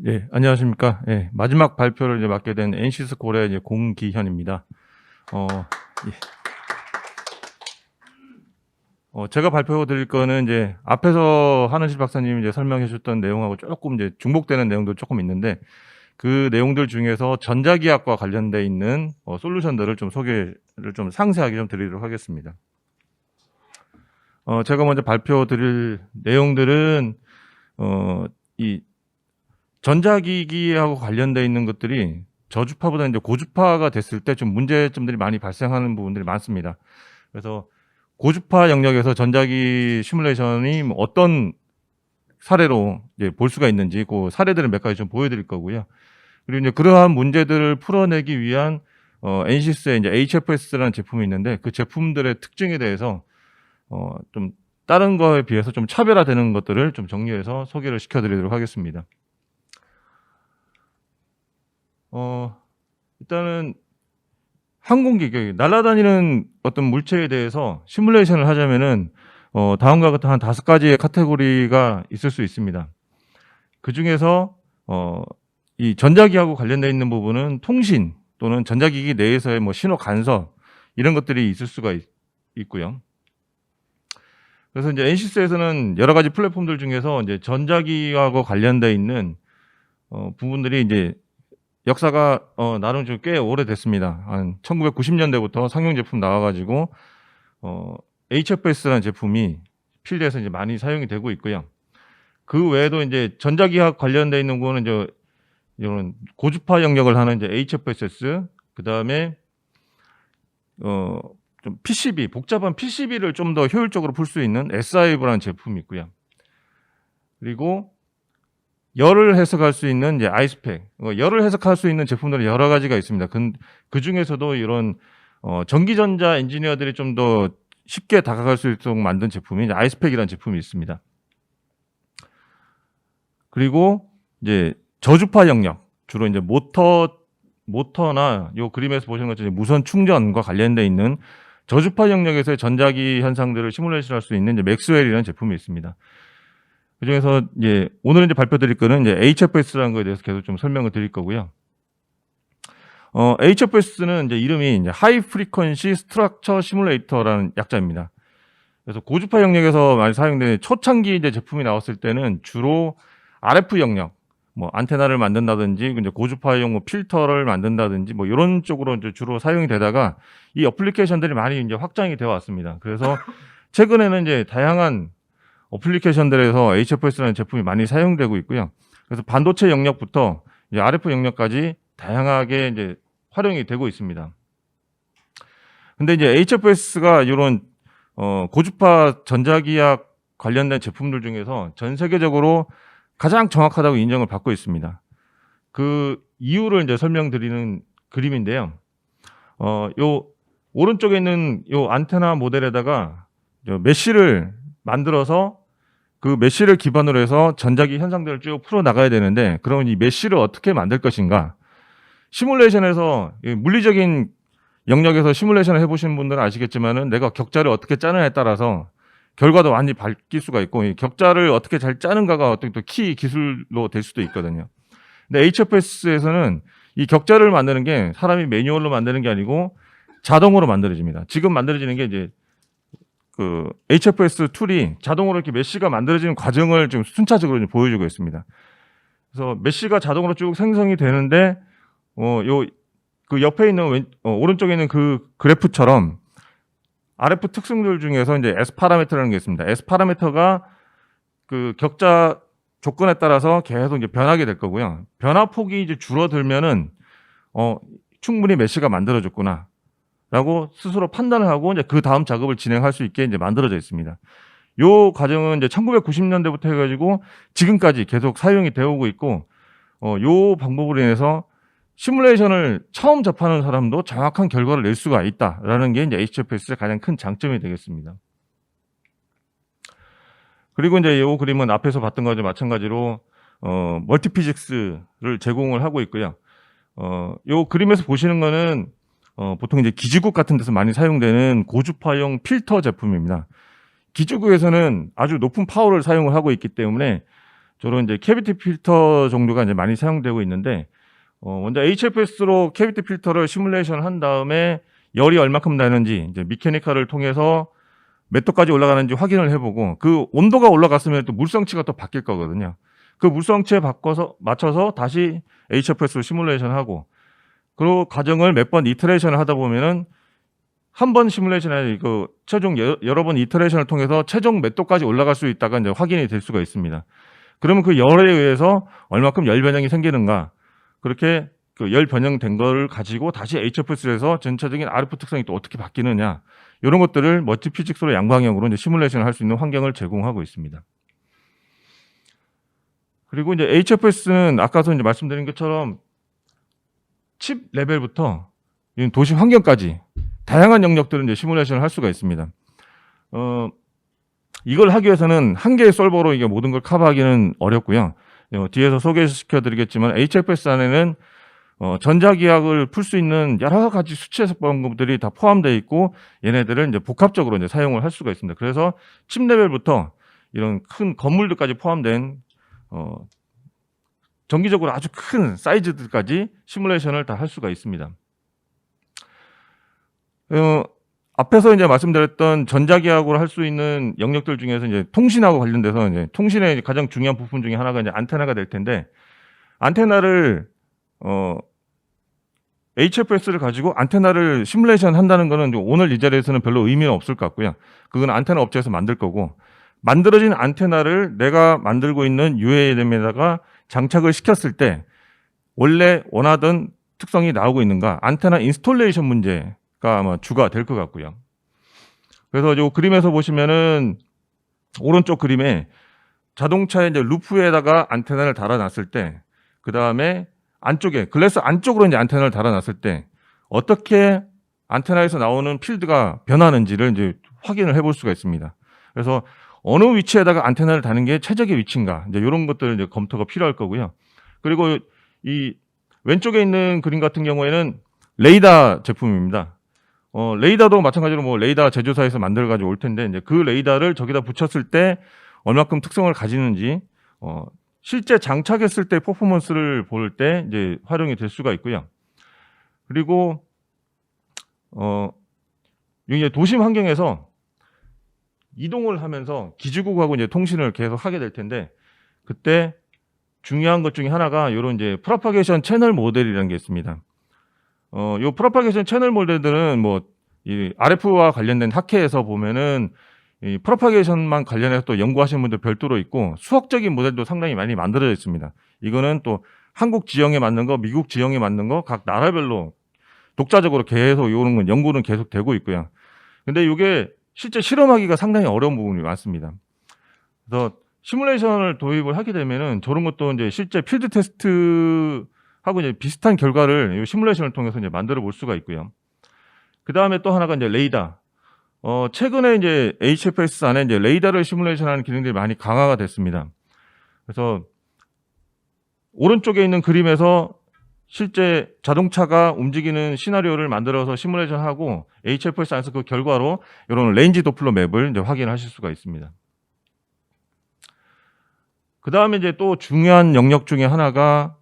네, 안녕하십니까. 예, 마지막 발표를 이제 맡게 된 NC스콜의 이제 공기현입니다. 예. 제가 발표 드릴 거는 이제 앞에서 한은실 박사님이 이제 설명해 주셨던 내용하고 조금 이제 중복되는 내용도 조금 있는데, 그 내용들 중에서 전자기학과 관련돼 있는 솔루션들을 좀 소개를 좀 상세하게 좀 드리도록 하겠습니다. 제가 먼저 발표 드릴 내용들은 이 전자기기하고 관련돼 있는 것들이 저주파보다 이제 고주파가 됐을 때 좀 문제점들이 많이 발생하는 부분들이 많습니다. 그래서 고주파 영역에서 전자기 시뮬레이션이 뭐 어떤 사례로 이제 볼 수가 있는지 그 사례들을 몇 가지 좀 보여드릴 거고요. 그리고 이제 그러한 문제들을 풀어내기 위한 NCS의 이제 HFS라는 제품이 있는데, 그 제품들의 특징에 대해서 좀 다른 거에 비해서 좀 차별화되는 것들을 좀 정리해서 소개를 시켜드리도록 하겠습니다. 일단은 항공기, 날아다니는 어떤 물체에 대해서 시뮬레이션을 하자면은 다음과 같은 한 5가지의 카테고리가 있을 수 있습니다. 그 중에서 이 전자기하고 관련되어 있는 부분은 통신 또는 전자기기 내에서의 뭐 신호 간섭 이런 것들이 있을 수가 있고요. 그래서 이제 NCS에서는 여러 가지 플랫폼들 중에서 이제 전자기하고 관련되어 있는 부분들이 이제 역사가 나름 좀 꽤 오래됐습니다. 한 1990년대부터 상용 제품 나와가지고 HFS라는 제품이 필드에서 이제 많이 사용이 되고 있고요. 그 외에도 이제 전자기학 관련돼 있는 거는 이제 이런 고주파 영역을 하는 이제 HFSS, 그 다음에 좀 PCB, 복잡한 PCB를 좀 더 효율적으로 풀 수 있는 SIV라는 제품이 있고요. 그리고 열을 해석할 수 있는 이제 아이스팩, 열을 해석할 수 있는 제품들이 여러 가지가 있습니다. 그 중에서도 이런 전기전자 엔지니어들이 좀 더 쉽게 다가갈 수 있도록 만든 제품이 이제 아이스팩이라는 제품이 있습니다. 그리고 이제 저주파 영역, 주로 이제 모터나 요 그림에서 보시는 것처럼 무선 충전과 관련돼 있는 저주파 영역에서의 전자기 현상들을 시뮬레이션할 수 있는 이제 맥스웰이라는 제품이 있습니다. 그 중에서 이제 오늘 이제 발표 드릴 거는 이제 HFS라는 거에 대해서 계속 좀 설명을 드릴 거고요. HFS는 이제 이름이 이제 하이 프리퀀시 스트럭처 시뮬레이터라는 약자입니다. 그래서 고주파 영역에서 많이 사용되는 초창기 이제 제품이 나왔을 때는 주로 RF 영역, 뭐 안테나를 만든다든지 이제 고주파용 뭐 필터를 만든다든지 뭐 이런 쪽으로 이제 주로 사용이 되다가 이 어플리케이션들이 많이 이제 확장이 되어 왔습니다. 그래서 최근에는 이제 다양한 어플리케이션들에서 HFS라는 제품이 많이 사용되고 있고요. 그래서 반도체 영역부터 이제 RF 영역까지 다양하게 이제 활용이 되고 있습니다. 근데 이제 HFS가 이런 고주파 전자기학 관련된 제품들 중에서 전 세계적으로 가장 정확하다고 인정을 받고 있습니다. 그 이유를 이제 설명드리는 그림인데요. 요 오른쪽에 있는 요 안테나 모델에다가 메쉬를 만들어서 그 메쉬를 기반으로 해서 전자기 현상들을 쭉 풀어 나가야 되는데, 그러면 이 메쉬를 어떻게 만들 것인가? 시뮬레이션에서 물리적인 영역에서 시뮬레이션을 해보시는 분들은 아시겠지만은 내가 격자를 어떻게 짜느냐에 따라서 결과도 완전히 바뀔 수가 있고, 이 격자를 어떻게 잘 짜는가가 어떤 또 키 기술로 될 수도 있거든요. 근데 HFS에서는 이 격자를 만드는 게 사람이 매뉴얼로 만드는 게 아니고 자동으로 만들어집니다. 지금 만들어지는 게 이제 그 HFS 툴이 자동으로 이렇게 메쉬가 만들어지는 과정을 좀 순차적으로 좀 보여주고 있습니다. 그래서 메쉬가 자동으로 쭉 생성이 되는데, 그 옆에 있는 오른쪽에 있는 그 그래프처럼 RF 특성들 중에서 이제 S 파라미터라는 게 있습니다. S 파라미터가 그 격자 조건에 따라서 계속 이제 변하게 될 거고요. 변화폭이 이제 줄어들면은 충분히 메쉬가 만들어졌구나 라고 스스로 판단을 하고 이제 그 다음 작업을 진행할 수 있게 이제 만들어져 있습니다. 요 과정은 이제 1990년대부터 해가지고 지금까지 계속 사용이 되어 오고 있고, 요 방법으로 인해서 시뮬레이션을 처음 접하는 사람도 정확한 결과를 낼 수가 있다라는 게 이제 HFS의 가장 큰 장점이 되겠습니다. 그리고 이제 이 그림은 앞에서 봤던 거와 마찬가지로 멀티피직스를 제공을 하고 있고요. 이 그림에서 보시는 거는 보통 이제 기지국 같은 데서 많이 사용되는 고주파용 필터 제품입니다. 기지국에서는 아주 높은 파워를 사용을 하고 있기 때문에 저런 이제 캐비티 필터 종류가 이제 많이 사용되고 있는데, 먼저 HFS로 캐비티 필터를 시뮬레이션 한 다음에 열이 얼마큼 나는지 이제 미케니컬을 통해서 몇 도까지 올라가는지 확인을 해보고, 그 온도가 올라갔으면 또 물성치가 또 바뀔 거거든요. 그 물성치에 맞춰서 다시 HFS로 시뮬레이션하고, 그 과정을 몇 번 이터레이션을 하다 보면은 한 번 시뮬레이션에 그 최종 여러 번 이터레이션을 통해서 최종 몇 도까지 올라갈 수 있다가 이제 확인이 될 수가 있습니다. 그러면 그 열에 의해서 얼마큼 열 변형이 생기는가, 그렇게 그 열 변형된 거를 가지고 다시 HFS에서 전체적인 RF 특성이 또 어떻게 바뀌느냐, 이런 것들을 멀티 피직스로 양방향으로 이제 시뮬레이션을 할 수 있는 환경을 제공하고 있습니다. 그리고 이제 HFS는 아까도 이제 말씀드린 것처럼 칩 레벨부터 도시 환경까지 다양한 영역들을 이제 시뮬레이션을 할 수가 있습니다. 이걸 하기 위해서는 한 개의 솔버로 이게 모든 걸 커버하기는 어렵고요. 뒤에서 소개시켜 드리겠지만 HFS 안에는 전자기학을 풀 수 있는 여러 가지 수치 해석 방법들이 다 포함되어 있고, 얘네들을 이제 복합적으로 이제 사용을 할 수가 있습니다. 그래서 칩 레벨부터 이런 큰 건물들까지 포함된 정기적으로 아주 큰 사이즈들까지 시뮬레이션을 다 할 수가 있습니다. 앞에서 이제 말씀드렸던 전자기학으로 할 수 있는 영역들 중에서 이제 통신하고 관련돼서 이제 통신의 가장 중요한 부분 중에 하나가 이제 안테나가 될 텐데, 안테나를 HFS를 가지고 안테나를 시뮬레이션 한다는 거는 오늘 이 자리에서는 별로 의미는 없을 것 같고요. 그건 안테나 업체에서 만들 거고, 만들어진 안테나를 내가 만들고 있는 UAM에다가 장착을 시켰을 때 원래 원하던 특성이 나오고 있는가, 안테나 인스톨레이션 문제가 아마 주가 될 것 같고요. 그래서 이 그림에서 보시면은 오른쪽 그림에 자동차의 이제 루프에다가 안테나를 달아놨을 때, 그 다음에 안쪽에 글래스 안쪽으로 이제 안테나를 달아놨을 때 어떻게 안테나에서 나오는 필드가 변하는지를 이제 확인을 해볼 수가 있습니다. 그래서 어느 위치에다가 안테나를 다는 게 최적의 위치인가, 이제 이런 것들을 이제 검토가 필요할 거고요. 그리고 이 왼쪽에 있는 그림 같은 경우에는 레이더 제품입니다. 레이더도 마찬가지로 뭐 레이더 제조사에서 만들어 가지고 올 텐데, 이제 그 레이더를 저기다 붙였을 때 얼마큼 특성을 가지는지, 실제 장착했을 때 퍼포먼스를 볼 때 이제 활용이 될 수가 있고요. 그리고 이제 도심 환경에서 이동을 하면서 기지국하고 이제 통신을 계속 하게 될 텐데, 그때 중요한 것 중에 하나가 이런 이제 프로파게이션 채널 모델이라는 게 있습니다. 요 프로파게이션 채널 모델들은 뭐 이 RF와 관련된 학회에서 보면은 이 프로파게이션만 관련해서 또 연구하시는 분들 별도로 있고, 수학적인 모델도 상당히 많이 만들어져 있습니다. 이거는 또 한국 지형에 맞는 거, 미국 지형에 맞는 거, 각 나라별로 독자적으로 계속 이런 연구는 계속 되고 있고요. 근데 이게 실제 실험하기가 상당히 어려운 부분이 많습니다. 그래서 시뮬레이션을 도입을 하게 되면은 저런 것도 이제 실제 필드 테스트하고 이제 비슷한 결과를 이 시뮬레이션을 통해서 이제 만들어 볼 수가 있고요. 그 다음에 또 하나가 이제 레이더. 최근에 이제 HFS 안에 이제 레이더를 시뮬레이션하는 기능들이 많이 강화가 됐습니다. 그래서 오른쪽에 있는 그림에서 실제 자동차가 움직이는 시나리오를 만들어서 시뮬레이션하고, HFS 안에서 그 결과로 이런 레인지 도플러 맵을 이제 확인하실 수가 있습니다. 그 다음에 이제 또 중요한 영역 중에 하나가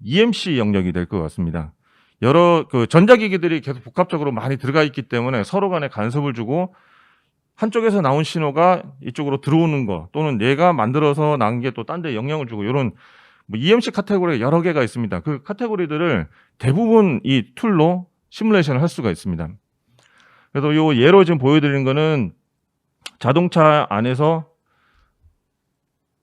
EMC 영역이 될 것 같습니다. 여러 그 전자기기들이 계속 복합적으로 많이 들어가 있기 때문에 서로 간에 간섭을 주고, 한쪽에서 나온 신호가 이쪽으로 들어오는 거, 또는 내가 만들어서 나온 게 또 딴 데 영향을 주고, 이런 뭐 EMC 카테고리가 여러 개가 있습니다. 그 카테고리들을 대부분 이 툴로 시뮬레이션을 할 수가 있습니다. 그래서 요 예로 지금 보여드리는 거는 자동차 안에서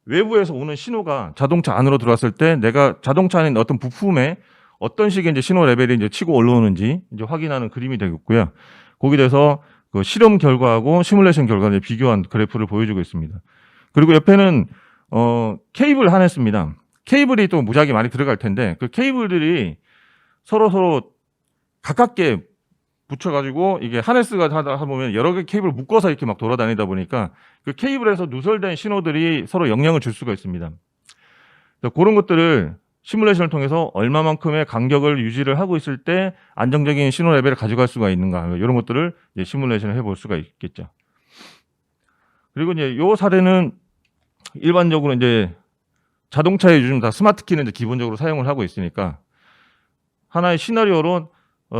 외부에서 오는 신호가 자동차 안으로 들어왔을 때 내가 자동차 안에 있는 어떤 부품에 어떤 식의 이제 신호 레벨이 이제 치고 올라오는지 이제 확인하는 그림이 되겠고요. 거기에 대해서 그 실험 결과하고 시뮬레이션 결과를 비교한 그래프를 보여주고 있습니다. 그리고 옆에는 케이블 하네스입니다. 케이블이 또 무지하게 많이 들어갈 텐데, 그 케이블들이 서로 가깝게 붙여가지고 이게 하네스가 하다 보면 여러 개 케이블을 묶어서 이렇게 막 돌아다니다 보니까 그 케이블에서 누설된 신호들이 서로 영향을 줄 수가 있습니다. 그런 것들을 시뮬레이션을 통해서 얼마만큼의 간격을 유지를 하고 있을 때 안정적인 신호 레벨을 가져갈 수가 있는가, 이런 것들을 이제 시뮬레이션을 해볼 수가 있겠죠. 그리고 이제 요 사례는 일반적으로 이제 자동차에 요즘 다 스마트 키는 이제 기본적으로 사용을 하고 있으니까 하나의 시나리오로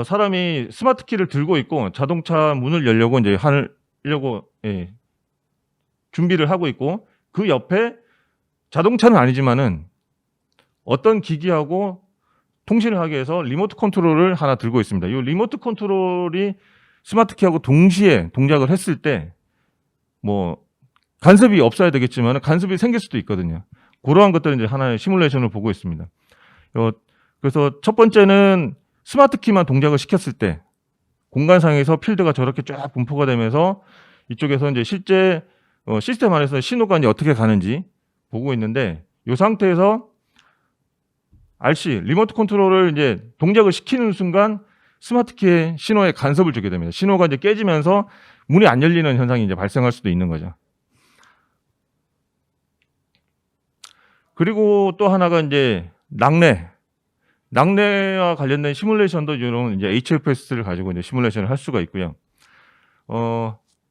사람이 스마트 키를 들고 있고 자동차 문을 열려고 이제 하려고 준비를 하고 있고 그 옆에 자동차는 아니지만은 어떤 기기하고 통신을 하기 위해서 리모트 컨트롤을 하나 들고 있습니다. 이 리모트 컨트롤이 스마트 키하고 동시에 동작을 했을 때 뭐 간섭이 없어야 되겠지만 간섭이 생길 수도 있거든요. 그러한 것들은 이제 하나의 시뮬레이션을 보고 있습니다. 그래서 첫 번째는 스마트 키만 동작을 시켰을 때 공간상에서 필드가 저렇게 쫙 분포가 되면서 이쪽에서 이제 실제 시스템 안에서 신호가 이제 어떻게 가는지 보고 있는데 이 상태에서 RC 리모트 컨트롤을 이제 동작을 시키는 순간 스마트 키의 신호에 간섭을 주게 됩니다. 신호가 이제 깨지면서 문이 안 열리는 현상이 이제 발생할 수도 있는 거죠. 그리고 또 하나가 이제 낙뢰와 관련된 시뮬레이션도 이런 이제 HFS를 가지고 이제 시뮬레이션을 할 수가 있고요.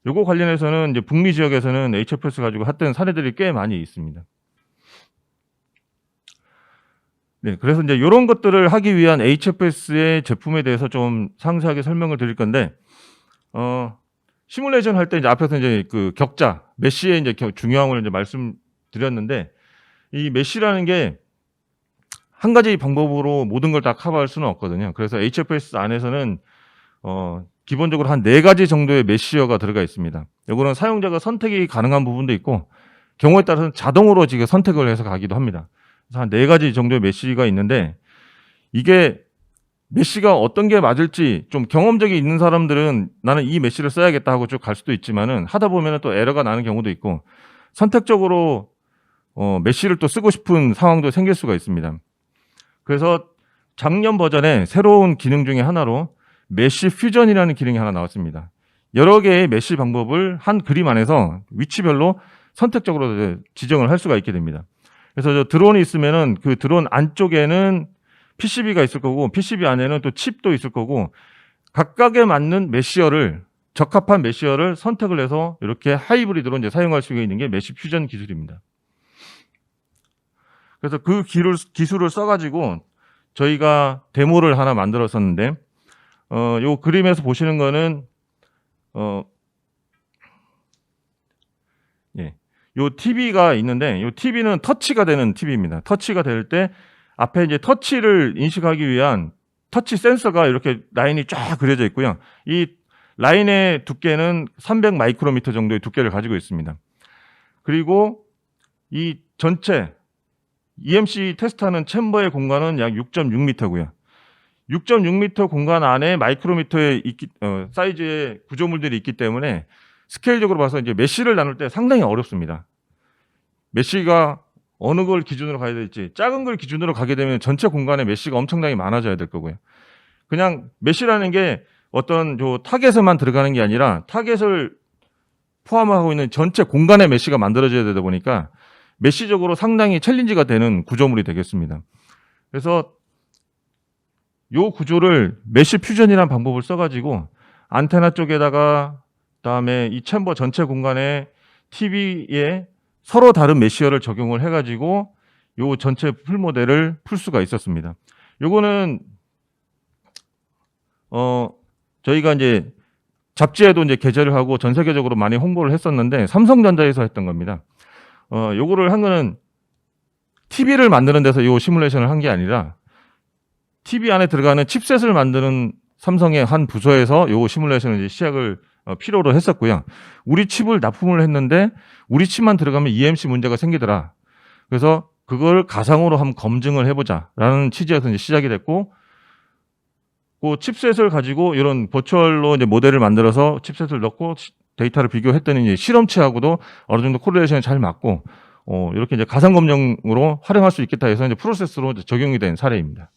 요거 관련해서는 이제 북미 지역에서는 HFS 가지고 했던 사례들이 꽤 많이 있습니다. 네, 그래서 이제 이런 것들을 하기 위한 HFS의 제품에 대해서 좀 상세하게 설명을 드릴 건데, 시뮬레이션 할 때 이제 앞에서 이제 그 격자, 메쉬의 이제 중요함을 이제 말씀드렸는데, 이 메쉬라는 게 한 가지 방법으로 모든 걸 다 커버할 수는 없거든요. 그래서 HFS 안에서는 기본적으로 한 4가지 정도의 메쉬어가 들어가 있습니다. 이거는 사용자가 선택이 가능한 부분도 있고, 경우에 따라서는 자동으로 지금 선택을 해서 가기도 합니다. 그래서 한 4가지 정도의 메쉬가 있는데, 이게 메쉬가 어떤 게 맞을지 좀 경험적이 있는 사람들은 나는 이 메쉬를 써야겠다 하고 쭉 갈 수도 있지만은 하다 보면은 또 에러가 나는 경우도 있고 선택적으로 메쉬를 또 쓰고 싶은 상황도 생길 수가 있습니다. 그래서 작년 버전에 새로운 기능 중에 하나로 메쉬 퓨전이라는 기능이 하나 나왔습니다. 여러 개의 메쉬 방법을 한 그림 안에서 위치별로 선택적으로 지정을 할 수가 있게 됩니다. 그래서 저 드론이 있으면은 그 드론 안쪽에는 PCB가 있을 거고 PCB 안에는 또 칩도 있을 거고 각각에 맞는 메쉬어를 적합한 메쉬어를 선택을 해서 이렇게 하이브리드로 이제 사용할 수 있는 게 메쉬 퓨전 기술입니다. 그래서 그 기술을 써가지고 저희가 데모를 하나 만들었었는데 요 그림에서 보시는 거는 요 TV가 있는데 요 TV는 터치가 되는 TV입니다. 터치가 될 때 앞에 이제 터치를 인식하기 위한 터치 센서가 이렇게 라인이 쫙 그려져 있고요. 이 라인의 두께는 300 마이크로미터 정도의 두께를 가지고 있습니다. 그리고 이 전체 EMC 테스트하는 챔버의 공간은 약 6.6m고요. 6.6m 공간 안에 마이크로미터의 사이즈의 구조물들이 있기 때문에 스케일적으로 봐서 이제 메쉬를 나눌 때 상당히 어렵습니다. 메쉬가 어느 걸 기준으로 가야 될지 작은 걸 기준으로 가게 되면 전체 공간에 메쉬가 엄청나게 많아져야 될 거고요. 그냥 메쉬라는 게 어떤 타겟에만 들어가는 게 아니라 타겟을 포함하고 있는 전체 공간에 메쉬가 만들어져야 되다 보니까 메쉬적으로 상당히 챌린지가 되는 구조물이 되겠습니다. 그래서 요 구조를 메쉬 퓨전이라는 방법을 써가지고 안테나 쪽에다가 그다음에 이 챔버 전체 공간에 TV에 서로 다른 메쉬어를 적용을 해가지고 요 전체 풀 모델을 풀 수가 있었습니다. 요거는 저희가 이제 잡지에도 이제 게재를 하고 전 세계적으로 많이 홍보를 했었는데 삼성전자에서 했던 겁니다. 요거를 한 거는 TV를 만드는 데서 요 시뮬레이션을 한 게 아니라 TV 안에 들어가는 칩셋을 만드는 삼성의 한 부서에서 요 시뮬레이션을 이제 시작을 필요로 했었고요. 우리 칩을 납품을 했는데 우리 칩만 들어가면 EMC 문제가 생기더라. 그래서 그걸 가상으로 한번 검증을 해보자라는 취지에서 이제 시작이 됐고, 그 칩셋을 가지고 이런 버추얼로 이제 모델을 만들어서 칩셋을 넣고 데이터를 비교했더니 이제 실험치하고도 어느 정도 코릴레이션이 잘 맞고, 이렇게 이제 가상 검증으로 활용할 수 있겠다 해서 이제 프로세스로 이제 적용이 된 사례입니다.